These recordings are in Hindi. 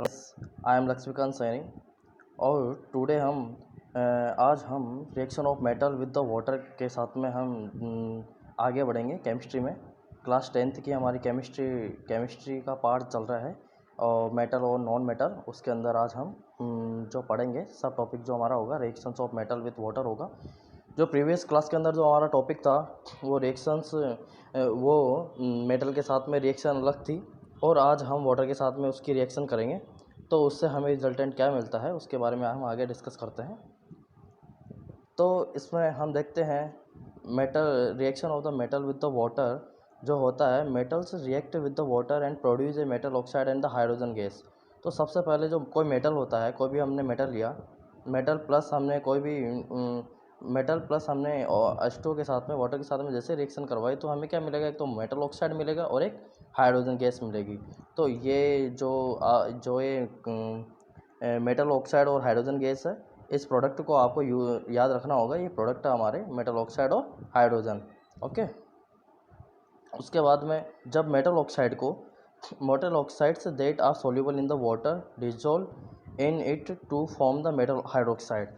आई एम लक्ष्मीकांत सैनी और टुडे आज हम reaction of metal with the water के साथ में हम आगे बढ़ेंगे केमिस्ट्री में। क्लास 10th की हमारी केमिस्ट्री का पार्ट चल रहा है और मेटल और नॉन मेटल, उसके अंदर आज हम जो पढ़ेंगे सब टॉपिक जो हमारा होगा reactions of metal with water होगा। जो प्रीवियस क्लास के अंदर जो हमारा टॉपिक था वो रिएक्शंस वो मेटल के साथ में रिएक्शन अलग थी और आज हम वाटर के साथ में उसकी रिएक्शन करेंगे, तो उससे हमें रिजल्टेंट क्या मिलता है उसके बारे में हम आगे डिस्कस करते हैं। तो इसमें हम देखते हैं metal reaction of the metal with the water जो होता है, metals react with the water and produce a metal oxide and the hydrogen gas. तो सबसे पहले जो कोई मेटल होता है, कोई भी हमने मेटल लिया, मेटल प्लस हमने कोई भी मेटल प्लस हमने H2O के साथ में वाटर के साथ में जैसे रिएक्शन करवाई तो हमें क्या मिलेगा, एक तो मेटल ऑक्साइड मिलेगा और एक हाइड्रोजन गैस मिलेगी। तो ये जो ये मेटल ऑक्साइड और हाइड्रोजन गैस है, इस प्रोडक्ट को आपको याद रखना होगा। ये प्रोडक्ट है हमारे मेटल ऑक्साइड और हाइड्रोजन। ओके, उसके बाद में जब metal oxides that are soluble in the water dissolve in it to form the metal hydroxide.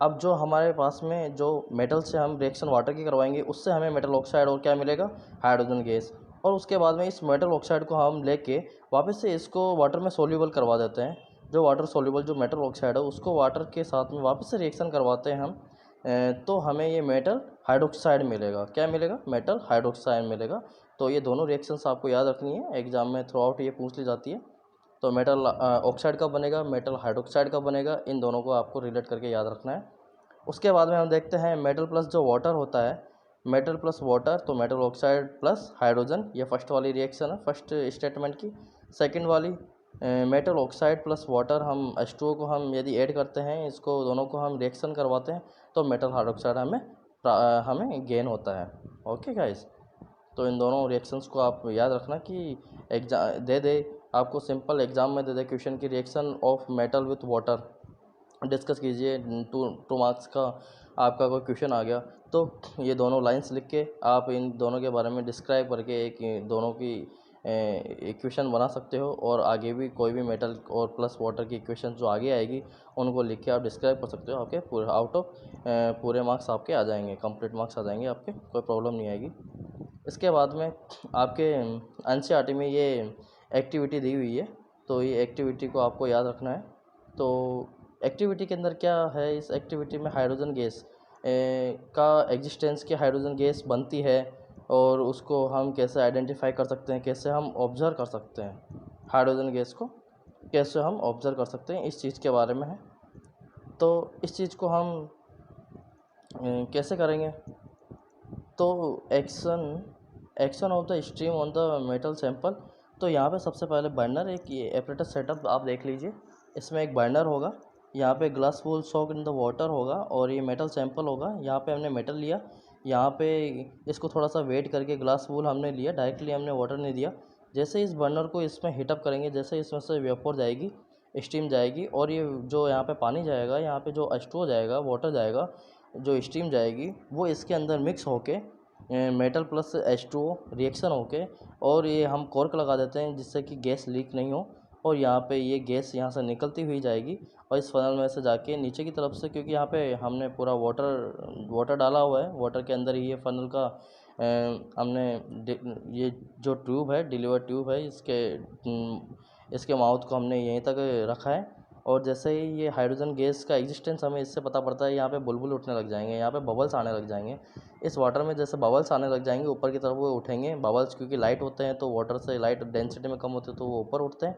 अब जो हमारे पास में जो मेटल से हम रिएक्शन वाटर की करवाएंगे उससे हमें मेटल ऑक्साइड और क्या मिलेगा, हाइड्रोजन गैस। और उसके बाद में इस मेटल ऑक्साइड को हम लेके वापस से इसको वाटर में सोल्यूबल करवा देते हैं। जो वाटर सोल्यूबल जो मेटल ऑक्साइड है उसको वाटर के साथ में वापस से रिएक्शन करवाते हैं हम, तो हमें ये मेटल हाइड्रोक्साइड मिलेगा। क्या मिलेगा, मेटल हाइड्रोक्साइड मिलेगा। तो ये दोनों रिएक्शंस आपको याद रखनी है, एग्जाम में थ्रू आउट ये पूछ ली जाती है। तो मेटल ऑक्साइड कब बनेगा, मेटल हाइड्रोक्साइड कब बनेगा, इन दोनों को आपको रिलेट करके याद रखना है। उसके बाद में हम देखते हैं मेटल प्लस जो वाटर होता है, मेटल प्लस वाटर, तो मेटल ऑक्साइड प्लस हाइड्रोजन, ये फर्स्ट वाली रिएक्शन है फर्स्ट स्टेटमेंट की। सेकंड वाली मेटल ऑक्साइड प्लस वाटर, हम H2O को हम यदि ऐड करते हैं, इसको दोनों को हम रिएक्शन करवाते हैं तो मेटल हाइड्रोक्साइड हमें गेन होता है। ओके गाइस, तो इन दोनों रिएक्शंस को आप याद रखना कि एग्जाम दे आपको सिंपल एग्जाम में दे क्वेश्चन की reaction of metal with water discuss कीजिए, टू मार्क्स का आपका कोई क्वेश्चन आ गया तो ये दोनों लाइंस लिख के आप इन दोनों के बारे में डिस्क्राइब करके एक दोनों की इक्वेशन बना सकते हो, और आगे भी कोई भी मेटल और प्लस वाटर की इक्वेशन जो आगे आएगी उनको लिख के आप डिस्क्राइब कर सकते हो। आपके पूरे आउट ऑफ पूरे मार्क्स आपके आ जाएंगे, कंप्लीट मार्क्स आ जाएंगे आपके, कोई प्रॉब्लम नहीं आएगी। इसके बाद में आपके NCERT में ये एक्टिविटी दी हुई है, तो ये एक्टिविटी को आपको याद रखना है। तो एक्टिविटी के अंदर क्या है, इस एक्टिविटी में हाइड्रोजन गैस का एग्जिस्टेंस की हाइड्रोजन गैस बनती है और उसको हम कैसे आइडेंटिफाई कर सकते हैं, कैसे हम ऑब्ज़र्व कर सकते हैं, हाइड्रोजन गैस को कैसे हम ऑब्ज़र्व कर सकते हैं, इस चीज़ के बारे में है। तो इस चीज़ को हम कैसे करेंगे, तो action of the stream on the metal sample. तो यहाँ पे सबसे पहले बर्नर, एक ये एपरेटर सेटअप आप देख लीजिए, इसमें एक बर्नर होगा, यहाँ पे glass wool soak in the water होगा और ये मेटल सैंपल होगा। यहाँ पे हमने मेटल लिया, यहाँ पे इसको थोड़ा सा वेट करके ग्लास वूल हमने लिया, डायरेक्टली हमने वाटर नहीं दिया। जैसे इस बर्नर को इसमें हीटअप करेंगे, जैसे इसमें से वेपर जाएगी, स्टीम जाएगी, और ये जो यहाँ पे पानी जाएगा, यहाँ पे जो H2O जाएगा, वाटर जाएगा, जो स्टीम जाएगी, वो इसके अंदर मिक्स होके मेटल प्लस H2O रिएक्शन होके, और ये हम कॉर्क लगा देते हैं जिससे कि गैस लीक नहीं हो, और यहाँ पे ये गैस यहाँ से निकलती हुई जाएगी और इस फनल में से जाके नीचे की तरफ से, क्योंकि यहाँ पे हमने पूरा वाटर डाला हुआ है, वाटर के अंदर ही ये फनल का हमने ये जो ट्यूब है, डिलीवर ट्यूब है, इसके माउथ को हमने यहीं तक रखा है। और जैसे ही ये हाइड्रोजन गैस का एग्जिस्टेंस हमें इससे पता पड़ता है, यहाँ पे बुलबुल उठने लग जाएंगे, यहाँ पे बबल्स आने लग जाएंगे। इस वाटर में जैसे बबल्स आने लग जाएंगे ऊपर की तरफ वो उठेंगे बबल्स, क्योंकि लाइट होते हैं तो वाटर से लाइट डेंसिटी में कम होते हैं तो वो ऊपर उठते हैं।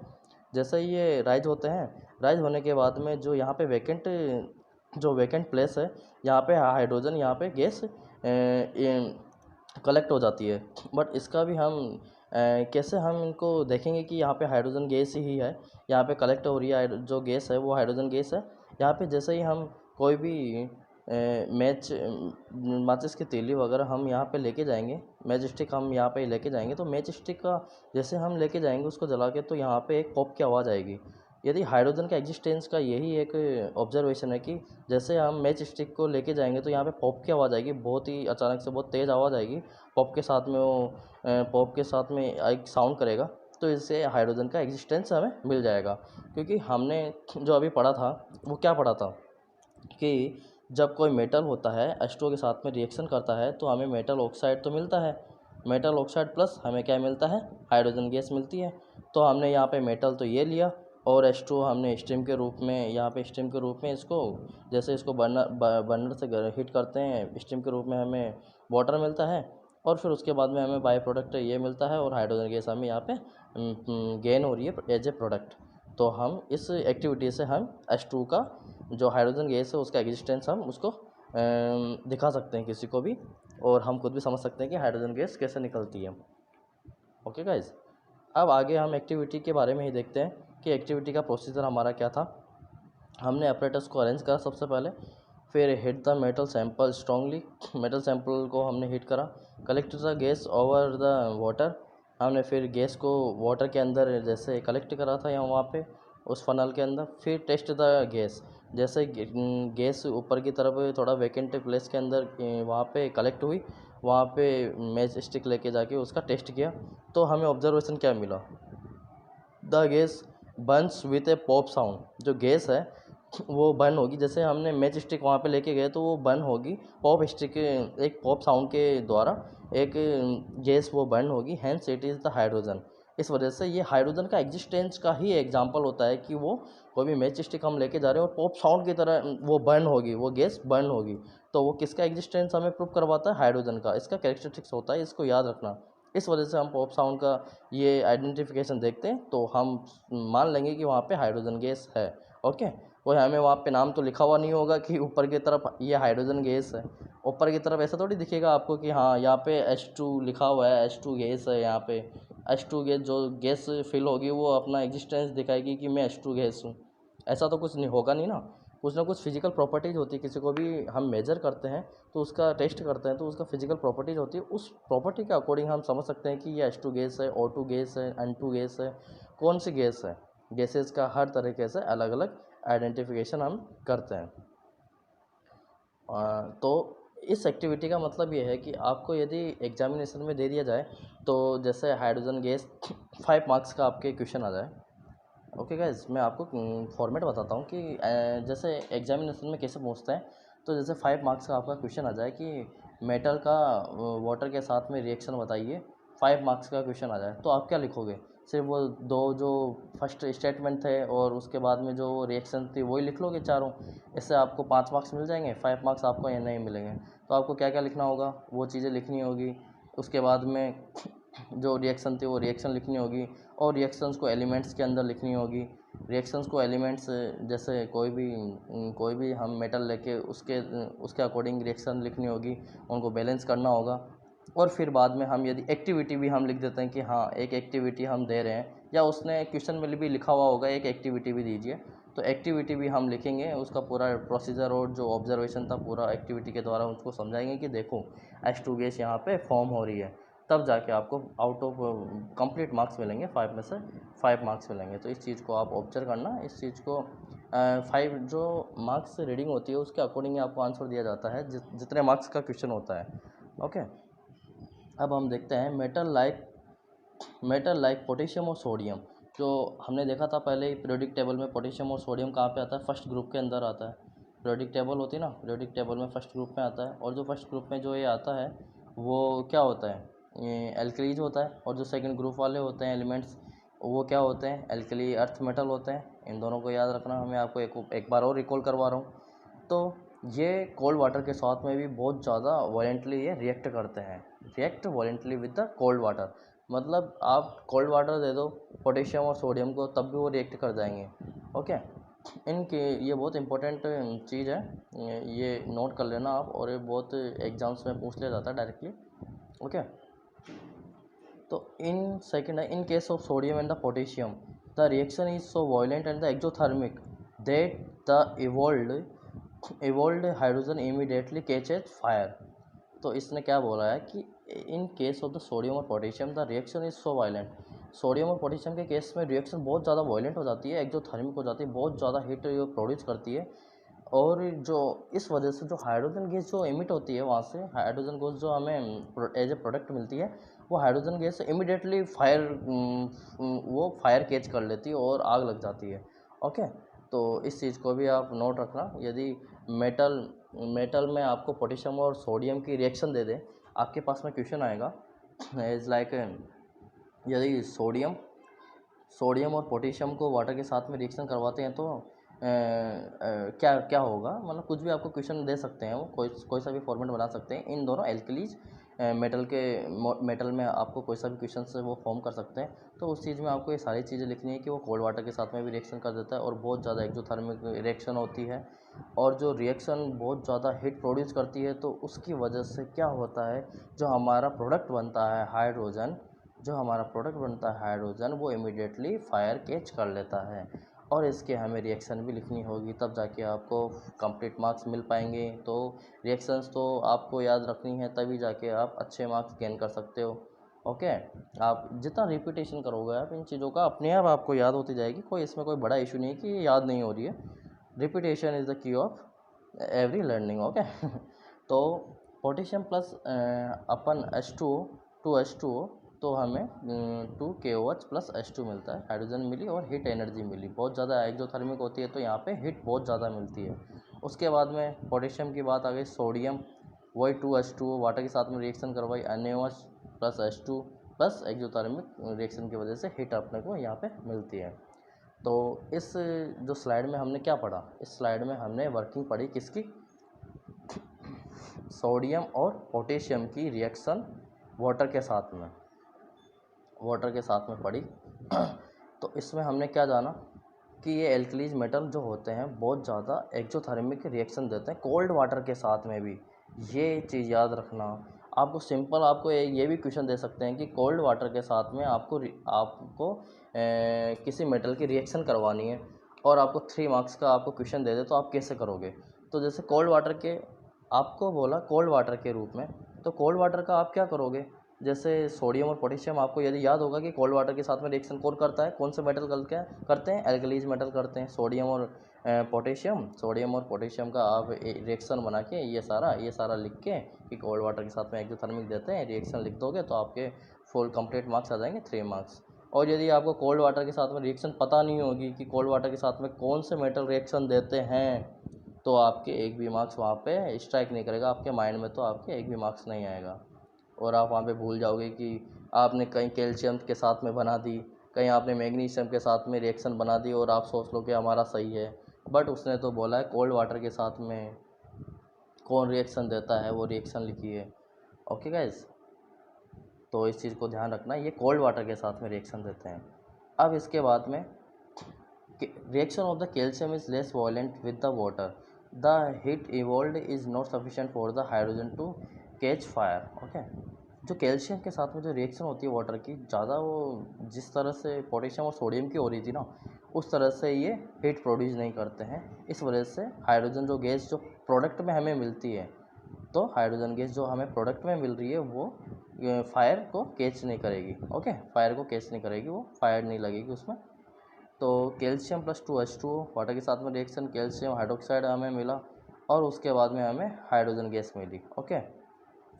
जैसे ही ये राइज होते हैं, राइज होने के बाद में जो यहाँ पे वैकेंट प्लेस है, यहाँ पे हाइड्रोजन, यहाँ पे गैस कलेक्ट हो जाती है। बट इसका भी हम कैसे हम इनको देखेंगे कि यहाँ पे हाइड्रोजन गैस ही है, यहाँ पे कलेक्ट हो रही है, जो गैस है वो हाइड्रोजन गैस है। यहाँ पे जैसे ही हम कोई भी माचिस की तीली वगैरह हम यहाँ पे लेके जाएंगे, मैच स्टिक हम यहाँ पे लेके जाएंगे, तो मैच स्टिक का जैसे हम लेके जाएंगे उसको जला के, तो यहाँ पे एक पॉप की आवाज़ आएगी। यदि हाइड्रोजन का एग्जिस्टेंस का यही एक ऑब्जर्वेशन है कि जैसे हम मैच स्टिक को लेके जाएंगे तो यहाँ पे पॉप की आवाज़ आएगी, बहुत ही अचानक से बहुत तेज़ आवाज़ आएगी। पॉप के साथ में एक साउंड करेगा, तो इससे हाइड्रोजन का एग्जिस्टेंस हमें मिल जाएगा। क्योंकि हमने जो अभी पढ़ा था वो क्या पढ़ा था कि जब कोई मेटल होता है H2O के साथ में रिएक्शन करता है तो हमें मेटल ऑक्साइड तो मिलता है, मेटल ऑक्साइड प्लस हमें क्या मिलता है, हाइड्रोजन गैस मिलती है। तो हमने यहाँ पे मेटल तो ये लिया और H2O हमने स्टीम के रूप में, यहाँ पे स्टीम के रूप में इसको, जैसे इसको बर्नर से हीट करते हैं, स्टीम के रूप में हमें वाटर मिलता है और फिर उसके बाद में हमें बाई प्रोडक्ट ये मिलता है और हाइड्रोजन गैस हमें यहाँ पे गेन हो रही है एज ए प्रोडक्ट। तो हम इस एक्टिविटी से हम H2 का जो हाइड्रोजन गैस है उसका एग्जिस्टेंस हम उसको दिखा सकते हैं किसी को भी, और हम खुद भी समझ सकते हैं कि हाइड्रोजन गैस कैसे निकलती है। ओके गाइज, अब आगे हम एक्टिविटी के बारे में ही देखते हैं कि एक्टिविटी का प्रोसीजर हमारा क्या था। हमने अपरेटस को अरेंज करा सबसे पहले, फिर hit the metal sample strongly, metal sample को हमने हिट करा, collect the gas over the water, हमने फिर गैस को वाटर के अंदर जैसे कलेक्ट करा था यहाँ वहाँ पे उस फनल के अंदर, फिर टेस्ट द गैस, जैसे गैस ऊपर की तरफ थोड़ा वैकेंट प्लेस के अंदर वहाँ पे कलेक्ट हुई, वहाँ पे मैच स्टिक लेके जाके उसका टेस्ट किया, तो हमें ऑब्जर्वेशन क्या मिला, the gas Burns with A pop sound, जो गैस है वो बर्न होगी, जैसे हमने मैच स्टिक वहाँ पे लेके गए तो वो बर्न होगी पॉप स्टिक, एक पॉप साउंड के द्वारा एक गैस वो बर्न होगी, hence it is the hydrogen. इस वजह से ये हाइड्रोजन का एग्जिस्टेंस का ही एग्जांपल होता है कि वो कोई भी मैच स्टिक हम लेके जा रहे हैं और पॉप साउंड की तरह वो बर्न होगी, वो गैस बर्न होगी, तो वो किसका एग्जिस्टेंस हमें प्रूव करवाता है, हाइड्रोजन का। इसका कैरेक्टरिस्टिक्स होता है, इसको याद रखना। इस वजह से हम पॉप साउंड का ये आइडेंटिफिकेशन देखते हैं तो हम मान लेंगे कि वहाँ पे हाइड्रोजन गैस है। ओके, कोई हमें वहाँ पे नाम तो लिखा हुआ नहीं होगा कि ऊपर की तरफ ये हाइड्रोजन गैस है, ऊपर की तरफ ऐसा थोड़ी दिखेगा आपको कि हाँ यहाँ पे H2 लिखा हुआ है, H2 गैस है, यहाँ पे H2 गैस, जो गैस फिल होगी वो अपना एग्जिस्टेंस दिखाएगी कि मैं H2 गैस हूँ। ऐसा तो कुछ नहीं होगा नहीं ना, कुछ ना कुछ फिजिकल प्रॉपर्टीज़ होती है, किसी को भी हम मेजर करते हैं तो उसका टेस्ट करते हैं तो उसका फिजिकल प्रॉपर्टीज़ होती है, उस प्रॉपर्टी के अकॉर्डिंग हम समझ सकते हैं कि ये H2 गैस है, O2 गैस है, N2 गैस है, कौन सी गैस है। गैसेस का हर तरीके से अलग अलग आइडेंटिफिकेशन हम करते हैं। तो इस एक्टिविटी का मतलब ये है कि आपको यदि एग्जामिनेशन में दे दिया जाए तो जैसे हाइड्रोजन गैस 5 मार्क्स का आपके क्वेश्चन आ जाए। ओके गाइज, मैं आपको फॉर्मेट बताता हूँ कि जैसे एग्जामिनेशन में कैसे पूछते हैं। तो जैसे 5 मार्क्स का आपका क्वेश्चन आ जाए कि मेटल का वाटर के साथ में रिएक्शन बताइए, 5 मार्क्स का क्वेश्चन आ जाए, तो आप क्या लिखोगे? सिर्फ वो दो जो फर्स्ट स्टेटमेंट थे और उसके बाद में जो रिएक्शन थी वही लिख लोगे चारों? इससे आपको 5 मार्क्स मिल जाएंगे, 5 मार्क्स आपको ये नहीं मिलेंगे। तो आपको क्या क्या लिखना होगा, वो चीज़ें लिखनी होगी। उसके बाद में जो रिएक्शन थी वो रिएक्शन लिखनी होगी और रिएक्शंस को एलिमेंट्स के अंदर लिखनी होगी। रिएक्शंस को एलिमेंट्स जैसे कोई भी हम मेटल लेके उसके अकॉर्डिंग रिएक्शन लिखनी होगी, उनको बैलेंस करना होगा। और फिर बाद में हम यदि एक्टिविटी भी हम लिख देते हैं कि हाँ एक एक्टिविटी हम दे रहे हैं, या उसने क्वेश्चन में भी लिखा हुआ होगा एक एक्टिविटी भी दीजिए, तो एक्टिविटी भी हम लिखेंगे, उसका पूरा प्रोसीजर और जो ऑब्जर्वेशन था पूरा एक्टिविटी के द्वारा उसको समझाएंगे कि देखो H2 गैस यहाँ पे फॉर्म हो रही है, तब जाके आपको आउट ऑफ कंप्लीट मार्क्स मिलेंगे, 5 में से 5 मार्क्स मिलेंगे। तो इस चीज़ को आप ऑब्जर्व करना, इस चीज़ को 5 जो मार्क्स रीडिंग होती है उसके अकॉर्डिंग आपको आंसर दिया जाता है जितने मार्क्स का क्वेश्चन होता है। ओके, अब हम देखते हैं मेटल लाइक पोटेशियम और सोडियम। जो हमने देखा था पहले ही पीरियोडिक टेबल में, पोटेशियम और सोडियम कहाँ पे आता है, फर्स्ट ग्रुप के अंदर आता है। पीरियोडिक टेबल होती है ना, पीरियोडिक टेबल में फर्स्ट ग्रुप में आता है, और जो फर्स्ट ग्रुप में जो ये आता है वो क्या होता है, ये एल्कलीज होता है, और जो सेकंड ग्रुप वाले होते हैं एलिमेंट्स वो क्या होते हैं, एल्कली अर्थ मेटल होते हैं। इन दोनों को याद रखना, मैं आपको एक बार और रिकॉल करवा रहा हूँ। तो ये कोल्ड वाटर के साथ में भी बहुत ज़्यादा वायलेंटली ये रिएक्ट करते हैं, react violently with the cold water. मतलब आप कोल्ड वाटर दे दो पोटेशियम और सोडियम को, तब भी वो रिएक्ट कर जाएंगे। ओके, इनके ये बहुत इंपॉर्टेंट चीज़ है, ये नोट कर लेना आप, और ये बहुत एग्जाम्स में पूछ लिया जाता है डायरेक्टली। ओके, तो इन सेकेंड है, in case of sodium and the potassium the reaction is so violent and the exothermic that the evolved hydrogen immediately catches fire. तो इसने क्या बोला है कि in case of the sodium और potassium the reaction is so violent, sodium और पोटेशियम के केस में रिएक्शन बहुत ज़्यादा वायलेंट हो जाती है, एक्सोथर्मिक हो जाती है, बहुत ज़्यादा हीट प्रोड्यूस करती है, और जो इस वजह से जो हाइड्रोजन गैस जो एमिट होती है वहाँ से, हाइड्रोजन गैस जो हमें एज ए प्रोडक्ट मिलती है, वो हाइड्रोजन गैस इमिडिएटली वो फायर कैच कर लेती है और आग लग जाती है। ओके, तो इस चीज़ को भी आप नोट रखना। यदि मेटल मेटल में आपको पोटेशियम और सोडियम की रिएक्शन दे दे, आपके पास में क्वेश्चन आएगा इज़ लाइक यदि सोडियम और पोटेशियम को वाटर के साथ में रिएक्शन करवाते हैं तो क्या क्या होगा, मतलब कुछ भी आपको क्वेश्चन दे सकते हैं, वो कोई सा भी फॉर्मेट बना सकते हैं। इन दोनों एल्कलीज मेटल में आपको कोई सा भी क्वेश्चन से वो फॉर्म कर सकते हैं। तो उस चीज़ में आपको ये सारी चीज़ें लिखनी है कि वो कोल्ड वाटर के साथ में भी रिएक्शन कर देता है और बहुत ज़्यादा एक्जोथर्मिक रिएक्शन होती है, और जो रिएक्शन बहुत ज़्यादा हीट प्रोड्यूस करती है, तो उसकी वजह से क्या होता है, जो हमारा प्रोडक्ट बनता है हाइड्रोजन वो इमीडिएटली फायर कैच कर लेता है। और इसके हमें रिएक्शन भी लिखनी होगी, तब जाके आपको कंप्लीट मार्क्स मिल पाएंगे। तो रिएक्शंस तो आपको याद रखनी है, तभी जाके आप अच्छे मार्क्स गेन कर सकते हो। ओके, आप जितना रिपीटेशन करोगे आप इन चीज़ों का, अपने आप आपको याद होती जाएगी। कोई इसमें कोई बड़ा इशू नहीं है कि ये याद नहीं हो रही है। Repetition is the key of every learning. Okay तो पोटेशियम प्लस अपन H2O, तो हमें 2KOH प्लस H2 मिलता है, हाइड्रोजन मिली और हीट एनर्जी मिली। बहुत ज़्यादा एक्सोथर्मिक होती है, तो यहाँ पे हीट बहुत ज़्यादा मिलती है। उसके बाद में पोटेशियम की बात आ गई, सोडियम वही 2H2O वाटर के साथ में रिएक्शन करवाई, NaOH plus H2 plus exothermic reaction की वजह से हीट अपने को यहाँ पे मिलती है। तो इस जो स्लाइड में हमने क्या पढ़ा, इस स्लाइड में हमने वर्किंग पढ़ी किसकी, सोडियम और पोटेशियम की रिएक्शन वाटर के साथ में पढ़ी। तो इसमें हमने क्या जाना कि ये एल्कलीज मेटल जो होते हैं बहुत ज़्यादा एक्सोथर्मिक रिएक्शन देते हैं कोल्ड वाटर के साथ में भी। ये चीज़ याद रखना। आपको सिंपल आपको ये भी क्वेश्चन दे सकते हैं कि कोल्ड वाटर के साथ में आपको किसी मेटल की रिएक्शन करवानी है और आपको 3 मार्क्स का आपको क्वेश्चन दे दे, तो आप कैसे करोगे। तो जैसे कोल्ड वाटर के आपको बोला कोल्ड वाटर के रूप में, तो कोल्ड वाटर का आप क्या करोगे, जैसे सोडियम और पोटेशियम आपको यदि याद होगा कि कोल्ड वाटर के साथ में रिएक्शन कौन करता है, कौन से मेटल करते हैं, एल्कलीज मेटल करते हैं, सोडियम और पोटेशियम का आप रिएक्शन बना के ये सारा लिख के कि कोल्ड वाटर के साथ में एक्सोथर्मिक देते हैं, रिएक्शन लिख दोगे तो आपके फुल कंप्लीट मार्क्स आ जाएंगे, 3 मार्क्स। और यदि आपको कोल्ड वाटर के साथ में रिएक्शन पता नहीं होगी कि कोल्ड वाटर के साथ में कौन से मेटल रिएक्शन देते हैं, तो आपके एक भी मार्क्स वहाँ पे स्ट्राइक नहीं करेगा, आपके माइंड में तो आपके एक भी मार्क्स नहीं आएगा। और आप वहाँ पे भूल जाओगे कि आपने कहीं कैल्शियम के साथ में बना दी, कहीं आपने मैग्नीशियम के साथ में रिएक्शन बना दी और आप सोच लो कि हमारा सही है, बट उसने तो बोला है कोल्ड वाटर के साथ में कौन रिएक्शन देता है, वो रिएक्शन लिखिए। ओके गाइज, तो इस चीज़ को ध्यान रखना, ये कोल्ड वाटर के साथ में रिएक्शन देते हैं। अब इसके बाद में reaction of the calcium is less violent with the water, the heat evolve is not sufficient for the hydrogen to catch fire. Okay, जो कैल्शियम के साथ में जो रिएक्शन होती है वाटर की, ज़्यादा वो जिस तरह से पोटेशियम और सोडियम की हो रही थी ना, उस तरह से ये हीट प्रोड्यूस नहीं करते हैं। इस वजह से हाइड्रोजन जो गैस जो प्रोडक्ट में हमें मिलती है, तो हाइड्रोजन गैस जो हमें प्रोडक्ट में मिल रही है वो फायर को कैच नहीं करेगी। ओके, फायर को कैच नहीं करेगी, वो फायर नहीं लगेगी उसमें। तो कैल्शियम प्लस 2H2O वाटर के साथ में रिएक्शन, कैल्शियम हाइड्रोक्साइड हमें मिला और उसके बाद में हमें हाइड्रोजन गैस मिली। ओके,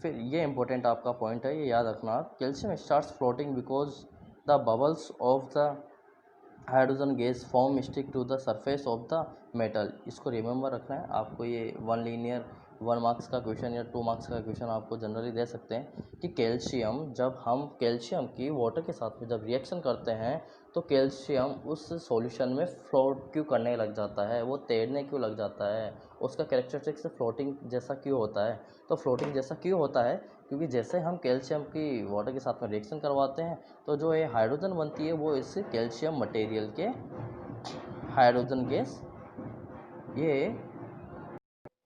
फिर ये इंपॉर्टेंट आपका पॉइंट है, ये याद रखना आप, calcium starts floating because the bubbles of the hydrogen gas form stick to the surface of the metal. इसको रिमेंबर रखना है आपको। ये 1 मार्क्स का क्वेश्चन या 2 मार्क्स का क्वेश्चन आपको जनरली दे सकते हैं कि जब हम कैल्शियम की वाटर के साथ में जब रिएक्शन करते हैं, तो कैल्शियम उस सॉल्यूशन में फ्लोट क्यों करने लग जाता है, वो तैरने क्यों लग जाता है, उसका कैरेक्टरिस्टिक से फ्लोटिंग जैसा क्यों होता है। तो फ्लोटिंग जैसा क्यों होता है, क्योंकि जैसे हम कैल्शियम की वाटर के साथ में रिएक्शन करवाते हैं, तो जो ये हाइड्रोजन बनती है वो इस कैल्शियम मटेरियल के हाइड्रोजन गैस, ये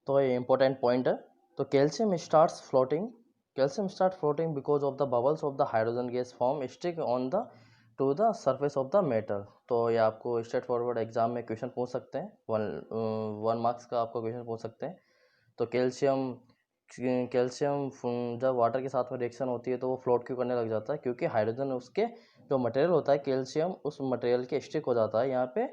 तो ये इंपॉर्टेंट पॉइंट है। तो calcium start floating because of the bubbles of the hydrogen gas form stick on the two the surface of the metal. तो ये आपको स्ट्रेट फॉरवर्ड एग्जाम में क्वेश्चन पूछ सकते हैं, 1 मार्क्स का आपको क्वेश्चन पूछ सकते हैं। तो कैल्शियम जब वाटर के साथ में रिएक्शन होती है तो वो फ्लोट क्यों करने लग जाता है, क्योंकि हाइड्रोजन उसके जो मटेरियल होता है कैल्शियम उस मटेरियल के स्टिक हो जाता है, यहाँ पे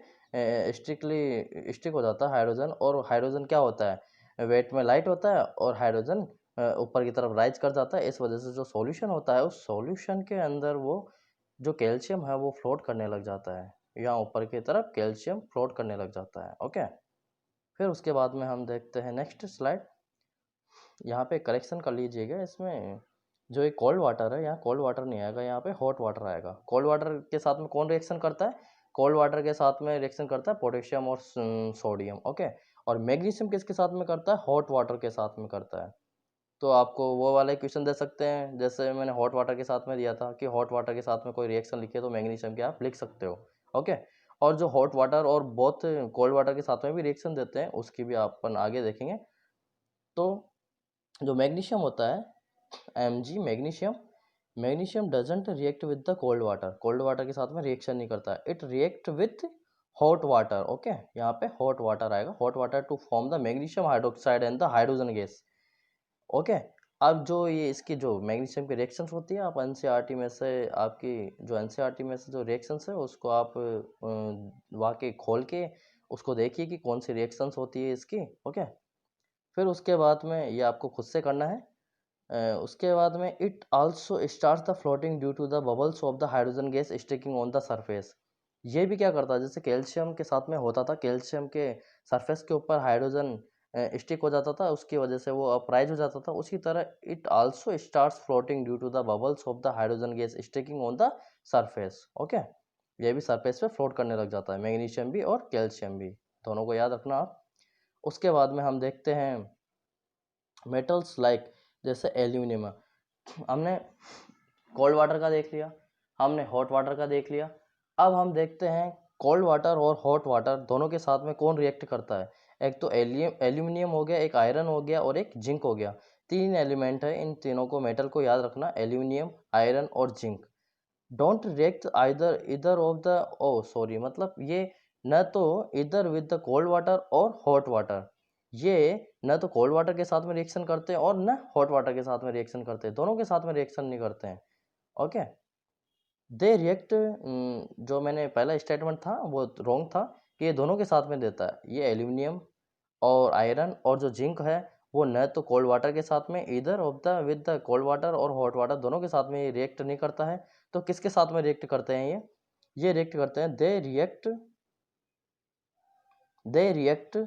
स्टिक हो जाता है हाइड्रोजन। और हाइड्रोजन क्या होता है, वेट में लाइट होता है और हाइड्रोजन ऊपर की तरफ राइज कर जाता है। इस वजह से जो सॉल्यूशन होता है उस सॉल्यूशन के अंदर वो जो कैल्शियम है वो फ्लोट करने लग जाता है, यहाँ ऊपर की तरफ कैल्शियम फ्लोट करने लग जाता है। ओके, फिर उसके बाद में हम देखते हैं नेक्स्ट स्लाइड। यहाँ पे करेक्शन कर लीजिएगा, इसमें जो ये कोल्ड वाटर है यहाँ कोल्ड वाटर नहीं आएगा, यहाँ पे हॉट वाटर आएगा। कोल्ड वाटर के साथ में कौन रिएक्शन करता है? कोल्ड वाटर के साथ में रिएक्शन करता है पोटेशियम और सोडियम। ओके, और मैग्नीशियम किसके साथ में करता है? हॉट वाटर के साथ में करता है। तो आपको वो वाला क्वेश्चन दे सकते हैं जैसे मैंने हॉट वाटर के साथ में दिया था कि हॉट वाटर के साथ में कोई रिएक्शन लिखिए तो मैग्नीशियम के आप लिख सकते हो। ओके, और जो हॉट वाटर और बहुत कोल्ड वाटर के साथ में भी रिएक्शन देते हैं उसकी भी अपन आगे देखेंगे। तो जो मैग्नीशियम होता है Mg magnesium, magnesium doesn't react with the cold water के साथ में रिएक्शन नहीं करता है, it react with hot water. Okay, यहाँ पे हॉट वाटर आएगा, hot water to form the magnesium hydroxide and the hydrogen gas. Okay, अब जो ये इसकी जो मैग्नीशियम की रिएक्शंस होती है आप एनसीईआरटी में से आपकी जो एनसीईआरटी में से जो रिएक्शंस है उसको आप वाकई खोल के उसको देखिए कि कौन सी रिएक्शंस होती है इसकी। ओके, फिर उसके बाद में ये आपको खुद से करना है। उसके बाद में it also starts the floating due to the bubbles of the hydrogen gas sticking on the surface. ये भी क्या करता है, जैसे कैल्शियम के साथ में होता था, कैल्शियम के सरफेस के ऊपर हाइड्रोजन स्टिक हो जाता था, उसकी वजह से वो अपराइज हो जाता था, उसी तरह it also starts floating due to the bubbles of the hydrogen gas sticking on the surface. Okay, ये भी सरफेस पे फ्लोट करने लग जाता है, मैग्नीशियम भी और कैल्शियम भी, दोनों को याद रखना आप। उसके बाद में हम देखते हैं मेटल्स लाइक जैसे एल्यूमिनियम। हमने कोल्ड वाटर का देख लिया, हमने हॉट वाटर का देख लिया, अब हम देखते हैं कोल्ड वाटर और हॉट वाटर दोनों के साथ में कौन रिएक्ट करता है। एक तो एल्यूमिनियम हो गया, एक आयरन हो गया और एक जिंक हो गया। तीन एलिमेंट है, इन तीनों को मेटल को याद रखना, एल्यूमिनियम, आयरन और जिंक। डोंट रिएक्ट आइदर इधर ऑफ द ओ सॉरी मतलब ये न तो इधर विद द कोल्ड वाटर और हॉट वाटर, ये न तो कोल्ड वाटर के साथ में रिएक्शन करते हैं और न हॉट वाटर के साथ में रिएक्शन करते हैं, दोनों के साथ में रिएक्शन नहीं करते हैं। ओके, दे रिएक्ट, जो मैंने पहला स्टेटमेंट था वो रॉन्ग था कि ये दोनों के साथ में देता है। ये एल्यूमिनियम और आयरन और जो जिंक है वो न तो कोल्ड वाटर के साथ में इधर of the with the cold water और हॉट वाटर दोनों के साथ में ये रिएक्ट नहीं करता है। तो किसके साथ में रिएक्ट करते हैं ये रिएक्ट करते हैं, they react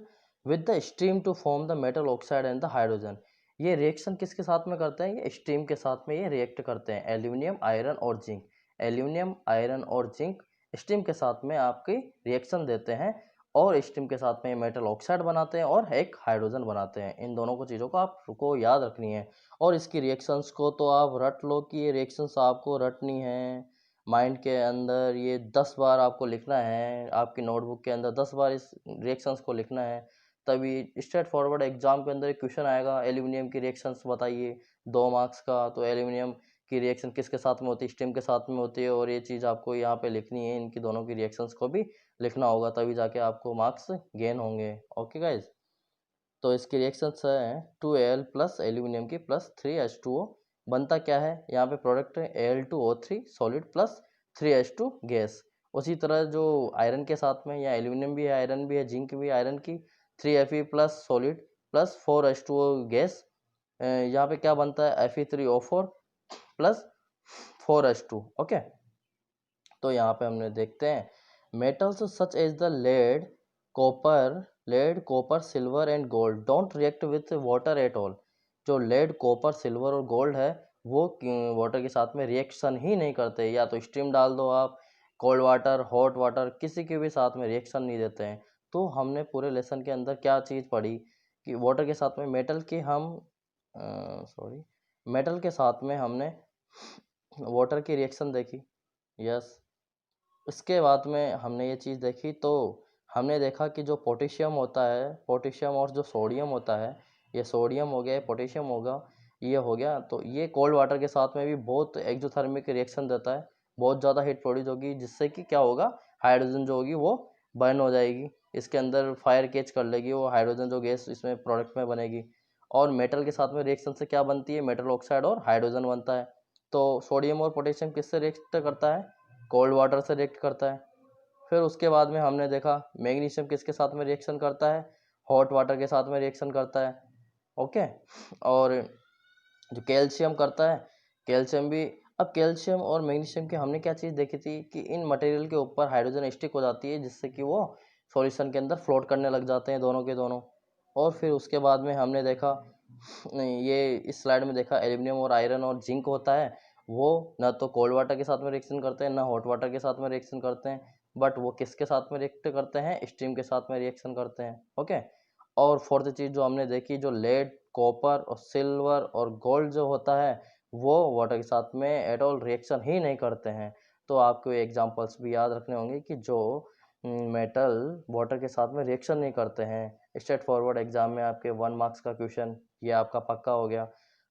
with the steam to form the metal oxide and the hydrogen. ये रिएक्शन किसके साथ में करते हैं? ये स्टीम के साथ में ये रिएक्ट करते हैं, एल्यूमिनियम, आयरन और जिंक। एल्यूमिनियम, आयरन और जिंक स्टीम के साथ में आपकी रिएक्शन देते हैं और स्टीम के साथ में मेटल ऑक्साइड बनाते हैं और एक हाइड्रोजन बनाते हैं। इन दोनों को चीज़ों को आपको याद रखनी है और इसकी रिएक्शंस को तो आप रट लो कि ये रिएक्शंस आपको रटनी है माइंड के अंदर, ये 10 बार आपको लिखना है, आपकी नोटबुक के अंदर 10 बार इस रिएक्शंस को लिखना है। तभी स्ट्रेट फॉरवर्ड एग्जाम के अंदर एक क्वेश्चन आएगा, एल्यूमिनियम की रिएक्शंस बताइए 2 मार्क्स का, तो एल्यूमिनियम की रिएक्शन किसके साथ में होती है? स्टीम के साथ में होती है और ये चीज़ आपको यहाँ पे लिखनी है, इनकी दोनों की रिएक्शंस को भी लिखना होगा तभी जाके आपको मार्क्स गेन होंगे। ओके गाइज, तो इसकी रिएक्शंस है 2Al प्लस एल्यूमिनियम की प्लस 3H2O, बनता क्या है यहाँ पे product Al2O3 solid plus 3H2 gas. उसी तरह जो आयरन के साथ में या एल्यूमिनियम भी है, आयरन भी है, जिंक भी है, आयरन की 3Fe plus solid plus 4H2O gas, यहाँ पे क्या बनता है Fe3O4 प्लस 4H2। ओके, तो यहाँ पे हमने देखते हैं metals such as the lead copper silver and gold don't react with water at all. जो लेड, कॉपर, सिल्वर और गोल्ड है वो वाटर के साथ में रिएक्शन ही नहीं करते, या तो स्टीम डाल दो आप, कोल्ड वाटर, हॉट वाटर, किसी के भी साथ में रिएक्शन नहीं देते हैं। तो हमने पूरे लेसन के अंदर क्या चीज़ पढ़ी कि वाटर के साथ में मेटल की हम मेटल के साथ में हमने वाटर की रिएक्शन देखी। यस, इसके बाद में हमने ये चीज़ देखी तो हमने देखा कि जो पोटेशियम होता है, पोटेशियम और जो सोडियम होता है, ये सोडियम हो गया, पोटेशियम होगा, ये हो गया, तो ये कोल्ड वाटर के साथ में भी बहुत एक्सोथर्मिक रिएक्शन देता है, बहुत ज़्यादा हीट प्रोड्यूस होगी जिससे कि क्या होगा, हाइड्रोजन जो होगी वो बर्न हो जाएगी, इसके अंदर फायर कैच कर लेगी, वो हाइड्रोजन जो गैस इसमें प्रोडक्ट में बनेगी। और मेटल के साथ में रिएक्शन से क्या बनती है? मेटल ऑक्साइड और हाइड्रोजन बनता है। तो सोडियम और पोटेशियम किससे रिएक्ट करता है? कोल्ड वाटर से रिएक्ट करता है। फिर उसके बाद में हमने देखा मैग्नीशियम किसके साथ में रिएक्शन करता है? हॉट वाटर के साथ में रिएक्शन करता है। ओके, और जो कैल्शियम करता है, कैल्शियम भी। अब कैल्शियम और मैग्नीशियम की हमने क्या चीज़ देखी थी कि इन मटेरियल के ऊपर हाइड्रोजन स्टिक हो जाती है, जिससे कि वो सॉल्यूशन के अंदर फ्लोट करने लग जाते हैं दोनों के दोनों। और फिर उसके बाद में हमने देखा, नहीं, ये इस स्लाइड में देखा, एल्यूमिनियम और आयरन और जिंक होता है, वो ना तो कोल्ड वाटर के साथ में रिएक्शन करते हैं, ना हॉट वाटर के साथ में रिएक्शन करते हैं, बट वो किसके साथ में रिएक्ट करते हैं, स्टीम के साथ में रिएक्शन करते हैं। ओके। और फोर्थ चीज़ जो हमने देखी, जो लेड, कॉपर और सिल्वर और गोल्ड जो होता है, वो वाटर के साथ में एट ऑल रिएक्शन ही नहीं करते हैं। तो आपको एग्जांपल्स भी याद रखने होंगे कि जो मेटल वाटर के साथ में रिएक्शन नहीं करते हैं। स्ट्रेट फॉरवर्ड एग्जाम में आपके 1 मार्क्स का क्वेश्चन ये आपका पक्का हो गया।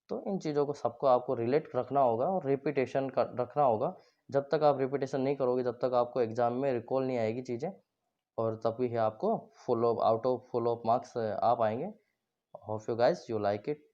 तो इन चीज़ों को सबको आपको रिलेट रखना होगा और रिपीटेशन कर रखना होगा। जब तक आप रिपीटेशन नहीं करोगे, जब तक आपको एग्जाम में रिकॉल नहीं आएगी चीज़ें, और तभी आपको full of out of full of marks आ पाएंगे। Hope you guys you like it.